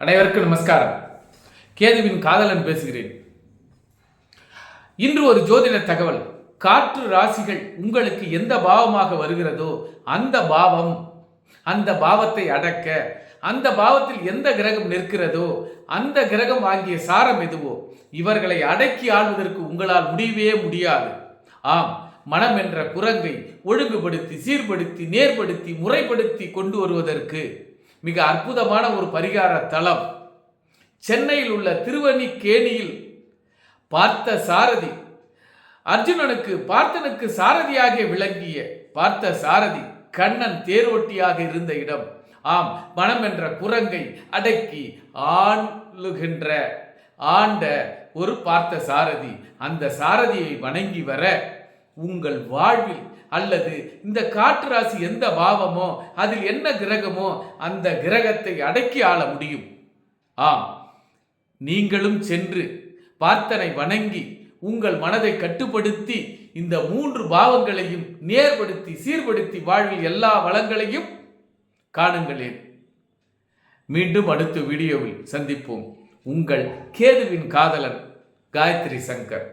அனைவருக்கும் நமஸ்காரம். கேதுவின் காதலன் பேசுகிறேன். இன்று ஒரு ஜோதிட தகவல். காற்று ராசிகள் உங்களுக்கு எந்த பாவமாக வருகிறதோ அந்த பாவத்தை அடக்க, அந்த பாவத்தில் எந்த கிரகம் நிற்கிறதோ அந்த கிரகம் வாங்கிய சாரம் எதுவோ இவர்களை அடக்கி ஆள்வதற்கு உங்களால் முடியவே முடியாது. ஆம், மனம் என்ற குரங்கை ஒழுங்குபடுத்தி, சீர்படுத்தி, நேர்படுத்தி, முறைப்படுத்தி கொண்டு வருவதற்கு மிக அற்புதமான ஒரு பரிகார தலம் சென்னையில் உள்ள திருவண்ணிக்கேணியில் பார்த்த சாரதி அர்ஜுனனுக்கு பார்த்தனுக்கு சாரதியாக விளங்கிய பார்த்த சாரதி கண்ணன் தேரோட்டியாக இருந்த இடம். ஆம், மனம் என்ற குரங்கை அடக்கி ஆண்ட ஒரு பார்த்த சாரதி. அந்த சாரதியை வணங்கி வர உங்கள் வாழ்வில் அல்லது இந்த காற்று ராசி எந்த பாவமோ அதில் என்ன கிரகமோ அந்த கிரகத்தை அடக்கி ஆள முடியும். ஆம், நீங்களும் சென்று பார்த்தனை வணங்கி உங்கள் மனதை கட்டுப்படுத்தி இந்த 3 பாவங்களையும் நேர்படுத்தி சீர்படுத்தி வாழ்வில் எல்லா வளங்களையும் காணுங்களேன். மீண்டும் அடுத்த வீடியோவில் சந்திப்போம். உங்கள் கேதுவின் காதலன் காயத்ரி சங்கர்.